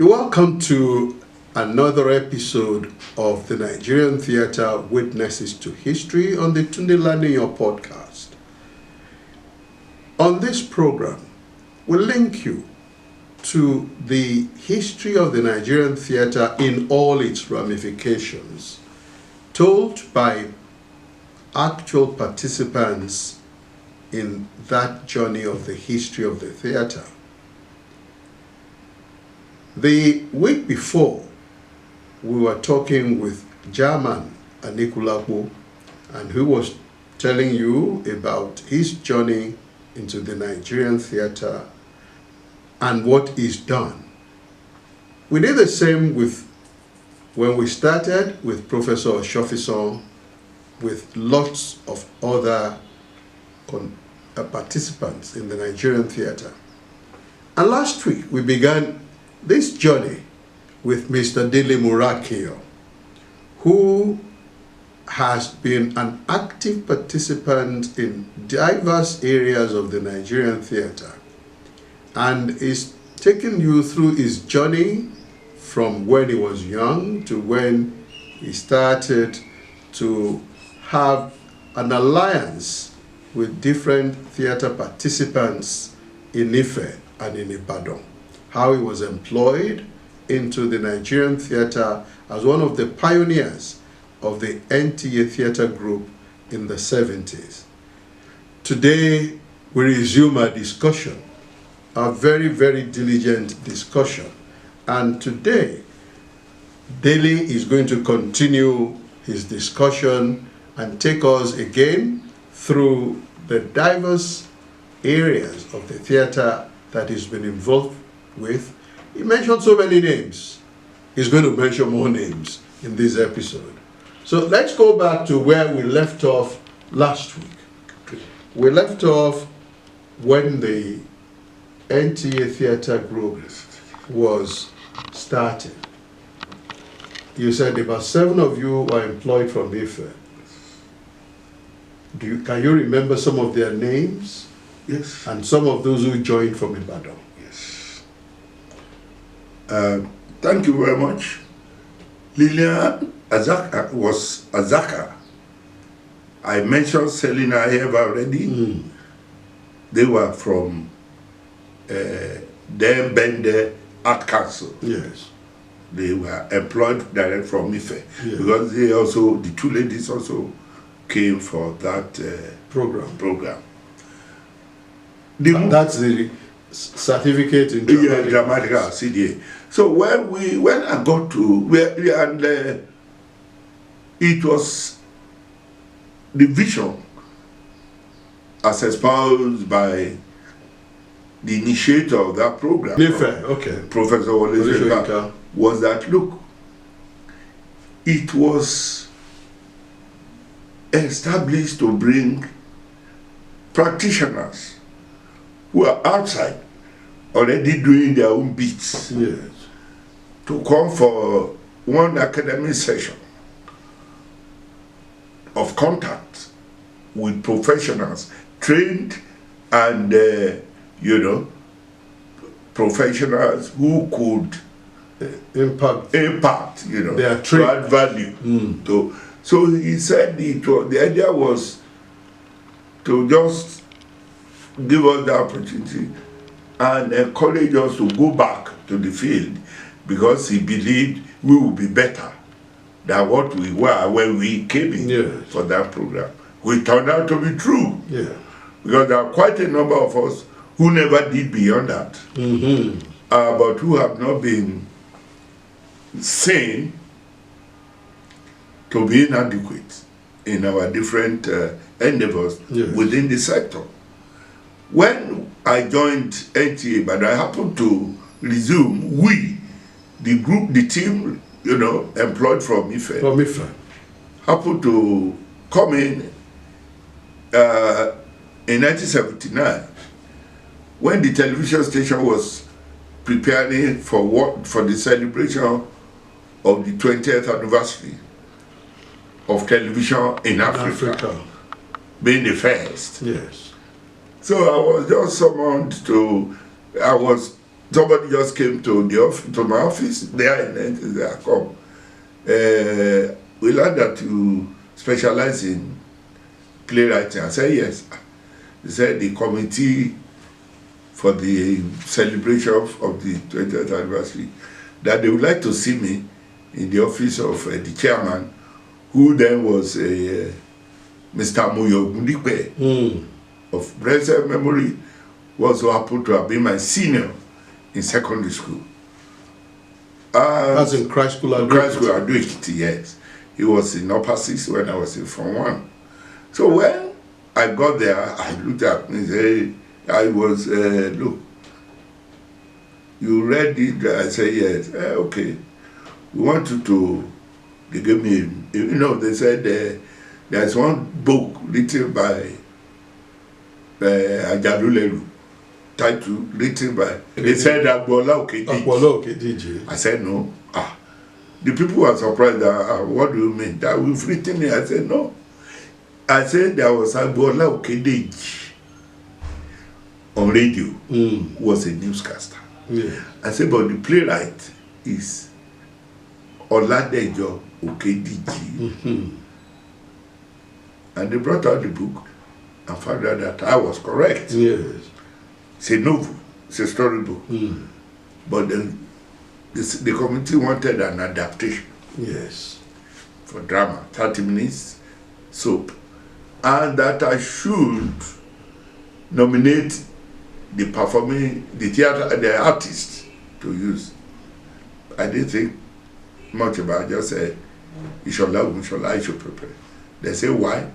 You're welcome to another episode of the Nigerian Theatre Witnesses to History on the Tunde Laniyan podcast. On this program, we'll link you to the history of the Nigerian theatre in all its ramifications, told by actual participants in that journey of the history of the theatre. The week before, we were talking with German Anikulapo, and he was telling you about his journey into the Nigerian theatre and what is done. We did the same with when we started with Professor Oshofison, with lots of other participants in the Nigerian theatre. And last week, we began this journey with Mr. Dele Morakinyo, who has been an active participant in diverse areas of the Nigerian theatre and is taking you through his journey from when he was young to when he started to have an alliance with different theatre participants in Ife and in Ibadan. How he was employed into the Nigerian theatre as one of the pioneers of the NTA theatre group in the 70s. Today, we resume our discussion, a very, very diligent discussion. And today, Dele is going to continue his discussion and take us again through the diverse areas of the theatre that he's been involved with. He mentioned so many names. He's going to mention more names in this episode. So let's go back to where we left off last week. We left off when the NTA Theatre Group was started. You said about 7 of you were employed from Ife. Can you remember some of their names? Yes. And some of those who joined from Ibadan? Thank you very much. Lilian Azaka was Azaka. I mentioned Selina Eva already. They were from Bende Art Council. Yes. They were employed direct from Ife. Yes. Because they also, the 2 ladies also came for that program. That's the certificate in dramatic CDA. So when I got to it was the vision as espoused by the initiator of that program, Professor Wole, was that, look, it was established to bring practitioners who are outside already doing their own bits, to come for one academic session of contact with professionals, trained and professionals who could impact their to add value. So he said the idea was to just give us the opportunity and encourage us to go back to the field, because he believed we would be better than what we were when we came in for that program. Which turned out to be true. Because there are quite a number of us who never did beyond that, but who have not been seen to be inadequate in our different endeavors within the sector. When I joined NTA, but I happened to resume, the team, employed from Ife, happened to come in 1979, when the television station was preparing for the celebration of the 20th anniversary of television in Africa. Being the first. Yes. So I was just summoned to, I was somebody just came to my office there and said, come. We learned that you specialize in playwriting. I said, yes. He said, the committee for the celebration of the 20th anniversary, that they would like to see me in the office of the chairman, who then was Mr. Moyo Gundipe of blessed memory, was who happened to have been my senior in secondary school. That's in Christ School at Christ School at Ekiti, yes. He was in Upper 6 when I was in Form 1. So when I got there, I looked at him and said, I was, look, you read it? I said, yes. Okay. We want you to, they gave me, they said there's one book written by Ajaluleru, title written by, they said Agbola Okediji. I said, no. The people were surprised that, what do you mean? That we've written it? I said, no. I said there was Agbola Okediji on radio, was a newscaster. Yeah. I said, but the playwright is Oladejo Okediji. And they brought out the book and found out that I was correct. Yes. It's a novel, it's a storybook. But then the committee wanted an adaptation. Yes. For drama, 30 minutes, soap. And that I should nominate the the artist to use. I didn't think much about it. I just said, I should prepare. They say, why?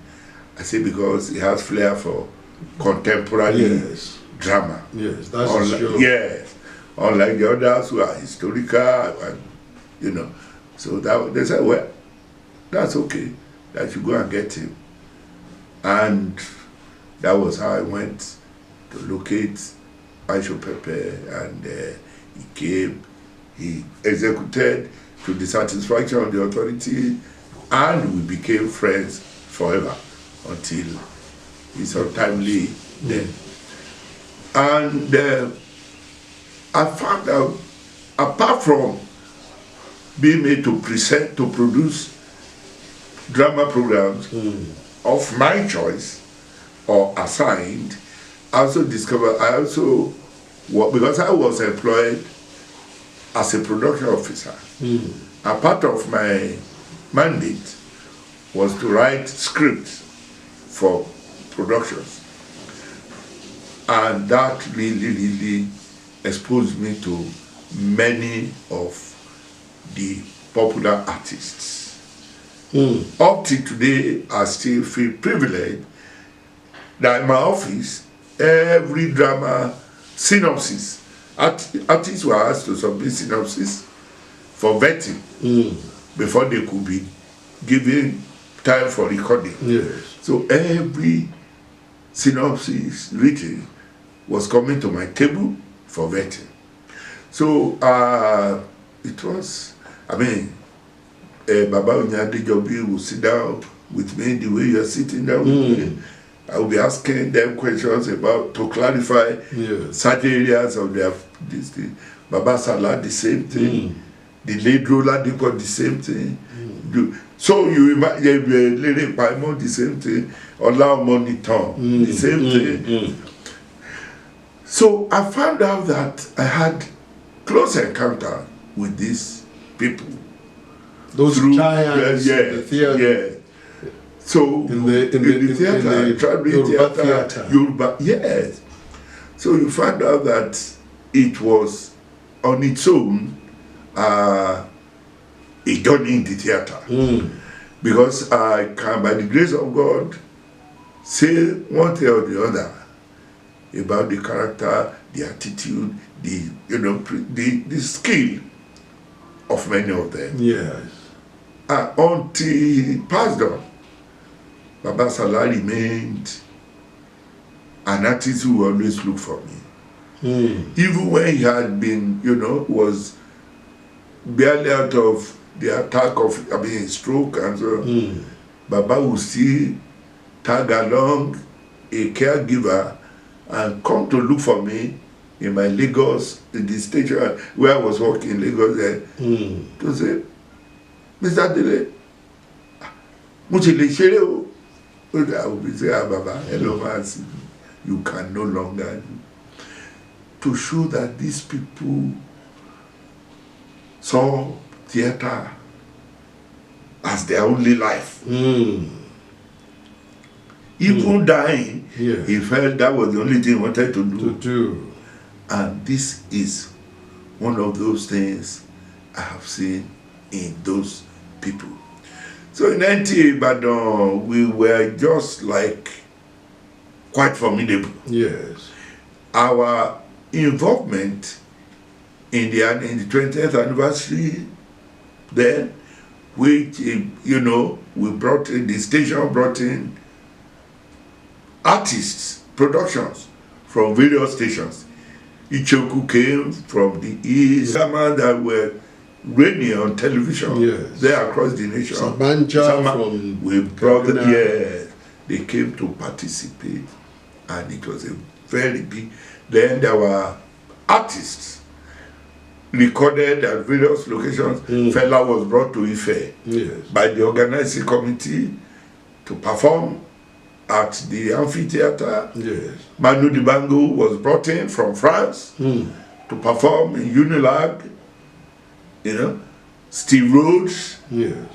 I say, because he has flair for contemporary drama. Yes, that's true. Yes. Unlike the others who are historical, and, So they said, well, that's okay. That you go and get him. And that was how I went to locate Aisho Pepe, and he came, he executed to the satisfaction of the authority, and we became friends forever until his untimely death. And I found out, apart from being made to produce drama programs of my choice or assigned, I also discovered, because I was employed as a production officer, a part of my mandate was to write scripts for productions. And that really exposed me to many of the popular artists. Up to today, I still feel privileged that in my office, every drama synopsis, artists were asked to submit synopsis for vetting before they could be given time for recording. Yes. So every synopsis written was coming to my table for vetting. So it was, Baba Onyadejobi will sit down with me the way you are sitting down with me. I will be asking them questions to clarify certain areas of this thing. Baba Salah, the same thing. The late Rola Diko, the same thing. So you imagine Lady Paimon, the same thing. Ola Moniton, the same thing. So I found out that I had close encounter with these people. Those giants in the theater. Yeah. So in the theater, traveling theater, Yoruba, yes. So you find out that it was on its own a journey in the theater. Because I can, by the grace of God, say one thing or the other about the character, the attitude, the skill of many of them. Yes. Until he passed on, Baba Salah remained an artist who always looked for me. Even when he had been, was barely out of the attack of stroke and so, Baba would still tag along a caregiver and come to look for me in my Lagos, in the station where I was working in Lagos there, to say, Mr. Dele, I will be saying, Baba, hello, Mercy. You can no longer do. To show that these people saw theater as their only life. Even dying, he felt that was the only thing he wanted to do. And this is one of those things I have seen in those people. So in NTA Ibadan, we were just like quite formidable. Yes. Our involvement in the 20th anniversary then, which, you know, we brought in, the station brought in artists, productions from various stations. Ichoku came from the east, that were reigning on television there across the nation. Sabanja from we brought them, yes, they came to participate, and it was a very big. Then there were artists recorded at various locations. Fela was brought to Ife by the organizing committee to perform at the amphitheater. Manu Dibango was brought in from France to perform in Unilag. You know, Steve Rhodes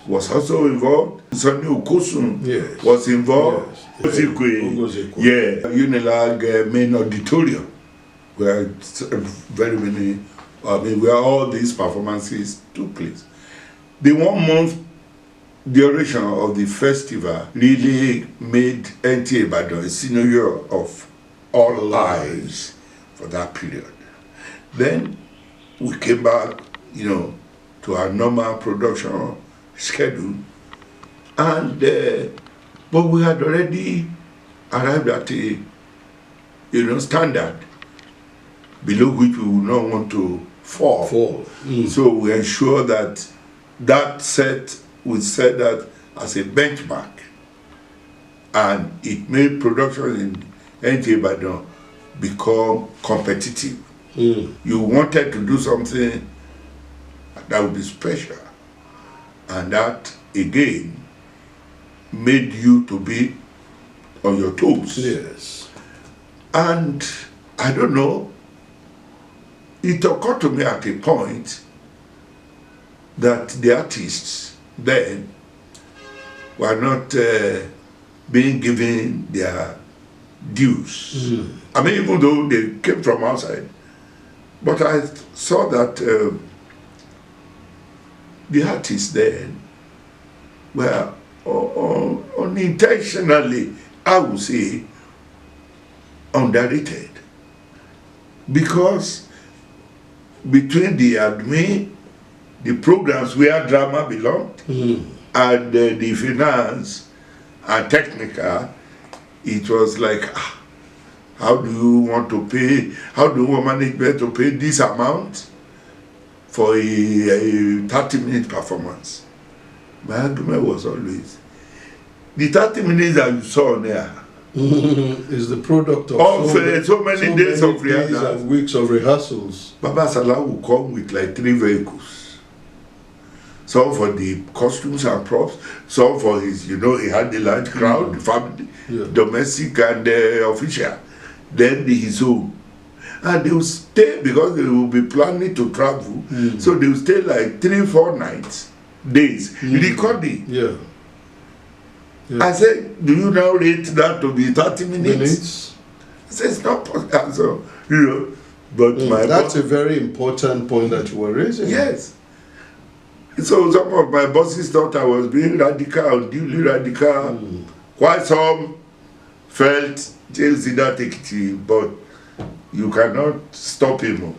was also involved. Sonny Okosun was involved. Unilag main auditorium, where very many, where all these performances took place. The 1 month duration of the festival really made NTA Ibadan a scenario of all eyes for that period. Then we came back, you know, to our normal production schedule, and but we had already arrived at a, you know, standard below which we would not want to fall. So we ensure that we set that as a benchmark, and it made production in NTA Ibadan become competitive. You wanted to do something that would be special, and that again made you to be on your toes. And I don't know, it occurred to me at a point that the artists then were not being given their dues. I mean, even though they came from outside, but I saw that the artists then were unintentionally, I would say, underrated. Because between the admin, the programs where drama belonged, and the finance and technical, it was like, how do you want to pay, how do you want management to pay this amount for a 30-minute performance? My argument was always, the 30 minutes that you saw there is the product of so many days of rehearsals and weeks of rehearsals. Baba Salah will come with like 3 vehicles. Some for the costumes and props, some for his, you know, he had the large crowd, the family, domestic and official. Then his own. And they will stay, because they will be planning to travel, so they will stay like 3-4 nights, days, recording. I said, do you now rate that to be 30 minutes? I said, it's not possible. So, you know, but that's a very important point that you were raising. Yes. So some of my bosses thought I was being radical, unduly radical. While some felt James did not take it, but you cannot stop him.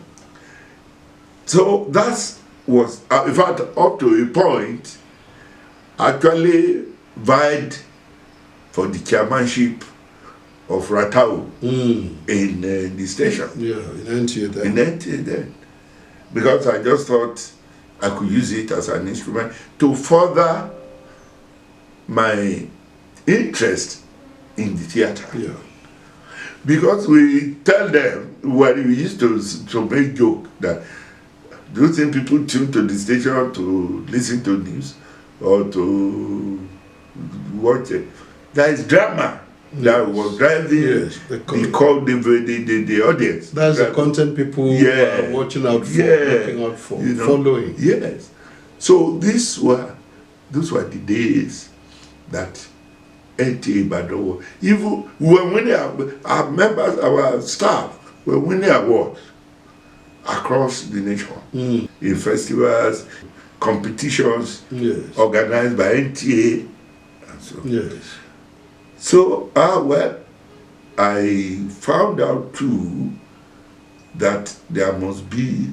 So that was, in fact, up to a point, actually vied for the chairmanship of Ratau in the station. In NTA then. In NTA then. Because I just thought I could use it as an instrument to further my interest in the theater. Because we tell them, well, we used to make joke that, do you think people tune to the station to listen to news or to watch it? There is drama that was driving the audience. That's the content people are watching out for, looking out for, following. Yes. So those were the days that NTA Ibadan, even when winning our members, our staff were winning awards across the nation in festivals, competitions organized by NTA. And so. Yes. So, well, I found out too that there must be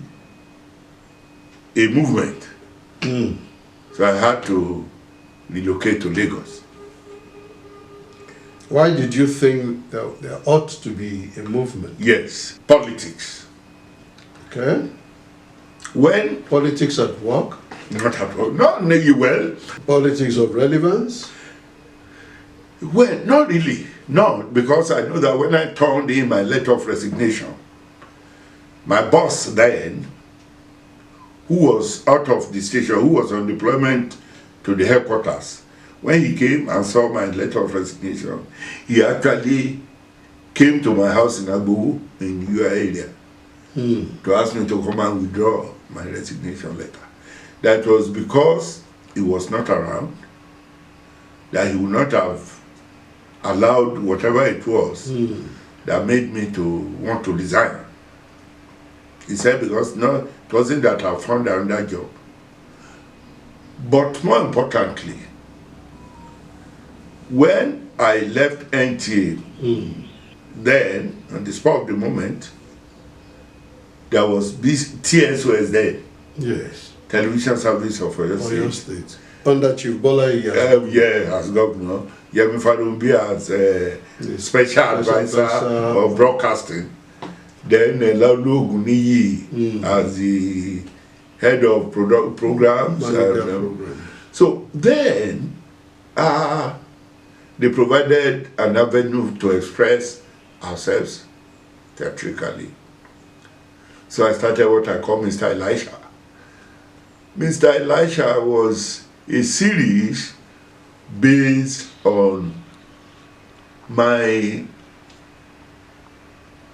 a movement. So I had to relocate to Lagos. Why did you think that there ought to be a movement? Yes, politics. Okay. When Politics at work? not at all, not really well. Politics of relevance? Well, not really. No, because I know that when I turned in my letter of resignation, my boss then, who was out of the station, who was on deployment to the headquarters, when he came and saw my letter of resignation, he actually came to my house in Abu in your area to ask me to come and withdraw my resignation letter. That was because he was not around, that he would not have allowed whatever it was that made me to want to resign. He said because it wasn't that I found another job. But more importantly, when I left NTA, then, on the spur of the moment, there was TSOS then. Yes. Television Service of Oyo State. Under Chief Bola as governor. Yemi Falumbi as special advisor of broadcasting. Then Laulu Oguniyi as the head of programs. So then, they provided an avenue to express ourselves theatrically. So I started what I call Mr. Elisha. Mr. Elisha was a series based on my,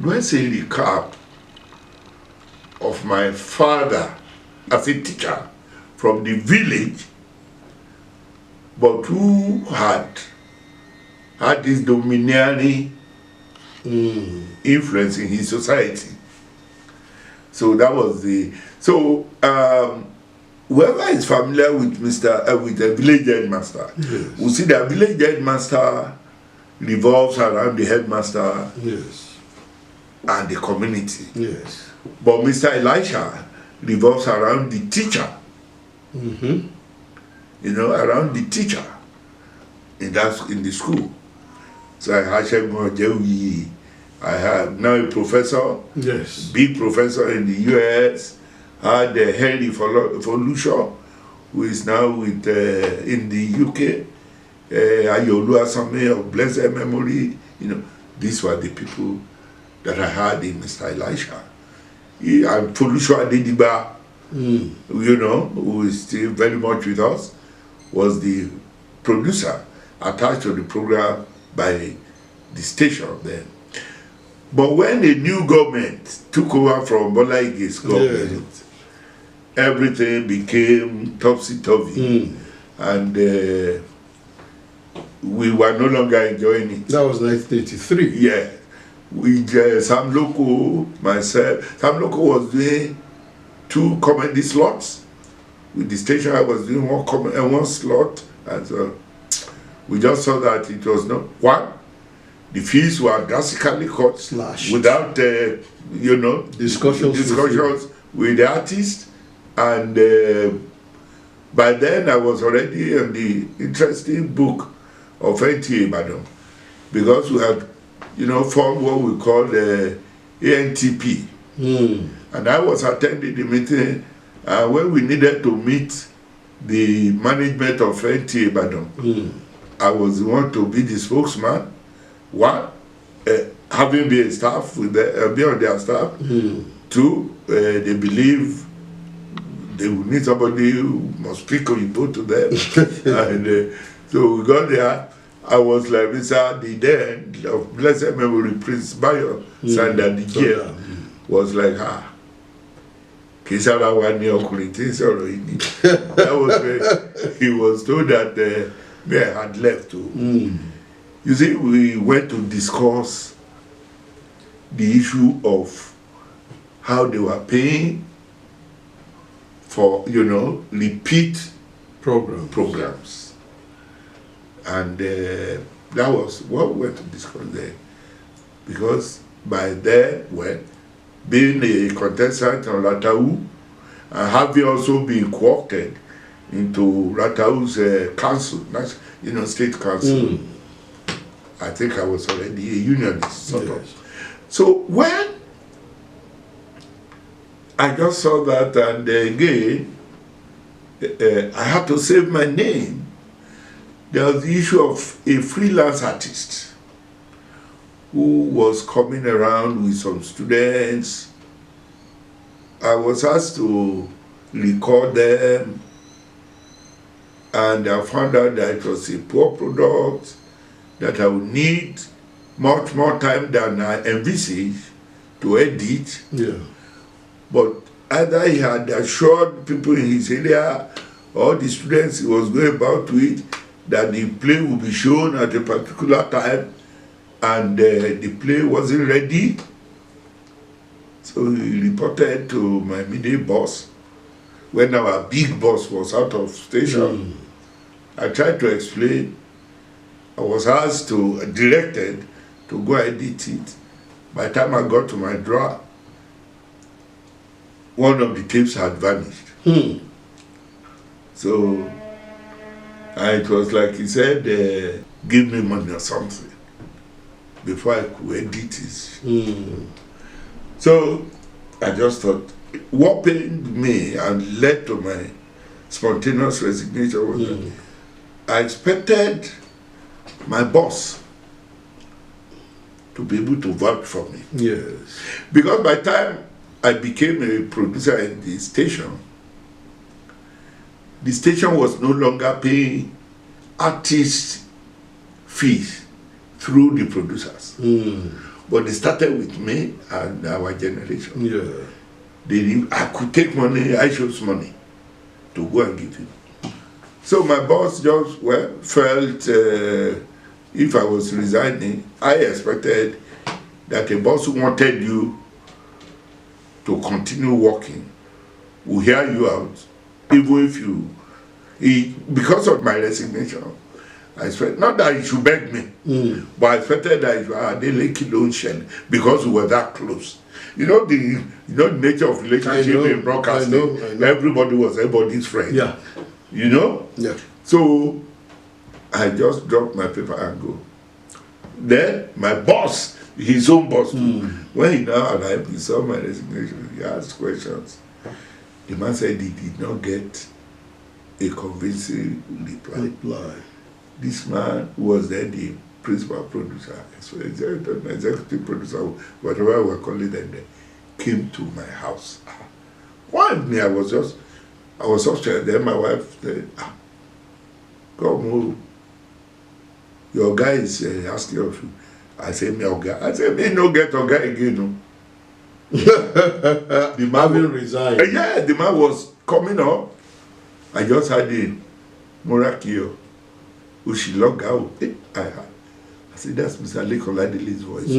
do I say recap of my father as a teacher from the village, but who had this domineering influence in his society. So that was whoever is familiar with with the village headmaster, will see that village headmaster revolves around the headmaster and the community. Yes. But Mr. Elisha revolves around the teacher. Around the teacher in the school. So I had I have now a professor, big professor in the US, had Henry Folusho, who is now with in the UK, Ayolu Asame of blessed memory. These were the people that I had in Mr. Elisha. And Folusho Adediba, who is still very much with us, was the producer attached to the program by the station then. But when the new government took over from Bola Ige's government, everything became topsy-turvy, and we were no longer enjoying it. That was 1983. Yeah. With Sam Loco, myself. Sam Loco was doing 2 comedy slots. With the station, I was doing 1 slot. And so we just saw that it was not one. The fees were drastically cut, slashed, without discussions with the artist, and by then I was already on the interesting book of NTA Ibadan, because we had formed what we call the ANTP, and I was attending the meeting when we needed to meet the management of NTA Ibadan. I was the one to be the spokesman. One, having been a staff with be on their staff. Two, they believe they will need somebody who must speak Oyibo to them. And so we got there. I was like, Mr. The then of blessed memory, Prince Bayo Sanda Nigeria was like, Kisara wa ni ọkùnrin tí ń sọ̀rọ̀ yìí ni. That was when he was told that Mayor had left. You see, we went to discuss the issue of how they were paying for, repeat programs. And that was what we went to discuss there. Because by then, being a contestant on Ratau, and having also been co-opted into Ratau's council, state council, I think I was already a unionist, sort of. So when I just saw that, and again, I had to save my name. There was the issue of a freelance artist who was coming around with some students. I was asked to record them, and I found out that it was a poor product, that I would need much more time than I envisaged to edit. But either he had assured people in his area or the students he was going about to it that the play would be shown at a particular time, and the play wasn't ready. So he reported to my immediate boss when our big boss was out of station. I tried to explain. I was directed to go edit it. By the time I got to my drawer, one of the tapes had vanished. So it was like he said, give me money or something before I could edit it. So I just thought, what pained me and led to my spontaneous resignation was that I expected my boss to be able to vouch for me. Because by the time I became a producer in the station was no longer paying artist fees through the producers. But they started with me and our generation. I could take money, I chose money to go and give him. So my boss just felt if I was resigning, I expected that a boss who wanted you to continue working will hear you out, even if because of my resignation. I expect not that he should beg me, but I expected that Dele don't share because we were that close. The nature of relationship in broadcasting. I know. Everybody was everybody's friend. So I just dropped my paper and go. Then my boss, his own boss too, when he now arrived, he saw my resignation, he asked questions. The man said he did not get a convincing reply. This man was then the principal producer, so executive producer, whatever we were calling them, came to my house. One day I was upstairs, then my wife said, come home. Your guy is asking of you. I said, me Oga. I said, me no get Oga again. The man will resign. The man was coming up. I just had a Morakinyo. She logged out. I said, that's Mr. Dele's voice.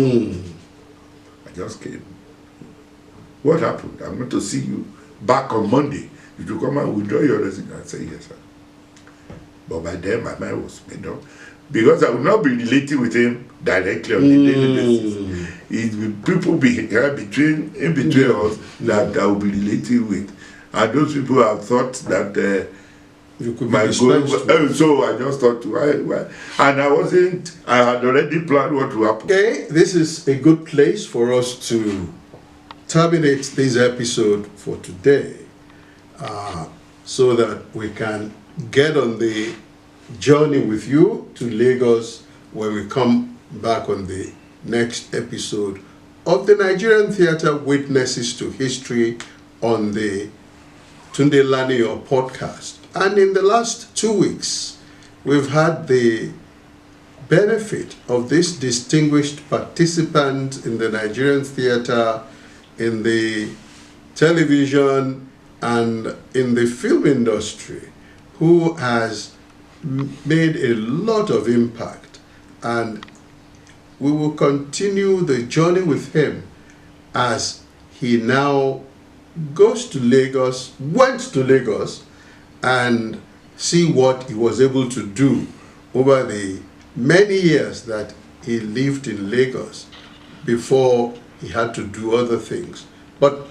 I just came. What happened? I'm going to see you back on Monday. Did you come and withdraw your resignation? I said, yes, sir. But by then, my mind was made up. Because I would not be relating with him directly on a daily basis. It will people in between us that I will be relating with. And those people have thought that you could my goal. So I just thought, and I had already planned what will happen. Okay, this is a good place for us to terminate this episode for today, so that we can get on the journey with you to Lagos when we come back on the next episode of the Nigerian Theatre Witnesses to History on the Tunde Laniyo podcast. And in the last 2 weeks, we've had the benefit of this distinguished participant in the Nigerian theatre, in the television, and in the film industry, who has made a lot of impact. And we will continue the journey with him as he now went to Lagos, and see what he was able to do over the many years that he lived in Lagos before he had to do other things. But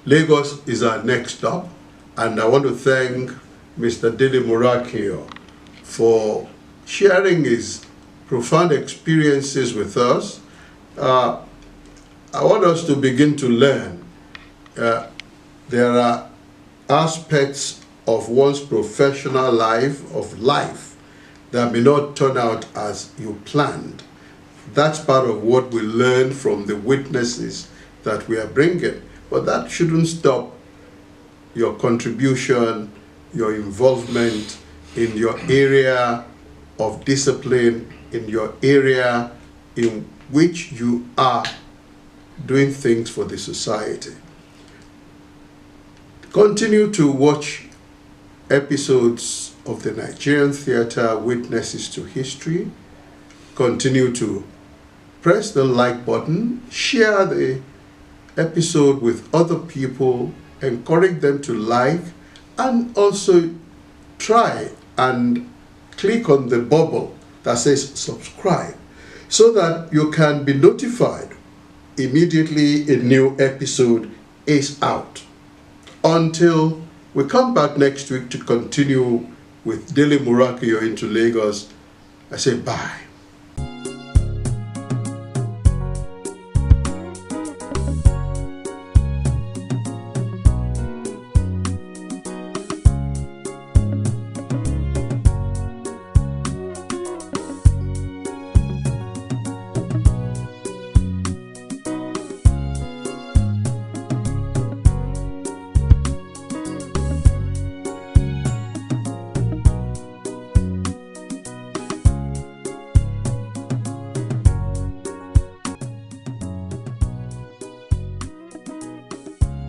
Lagos is our next stop, and I want to thank Mr. Dele Morakinyo for sharing his profound experiences with us. I want us to begin to learn. There are aspects of one's professional life that may not turn out as you planned. That's part of what we learn from the witnesses that we are bringing. But that shouldn't stop your contribution, your involvement in your area of discipline, in your area in which you are doing things for the society. Continue to watch episodes of the Nigerian Theatre Witnesses to History. Continue to press the like button, share the episode with other people, encourage them to like, and also try and click on the bubble that says subscribe so that you can be notified immediately a new episode is out. Until we come back next week to continue with Dele Morakinyo into Lagos, I say bye.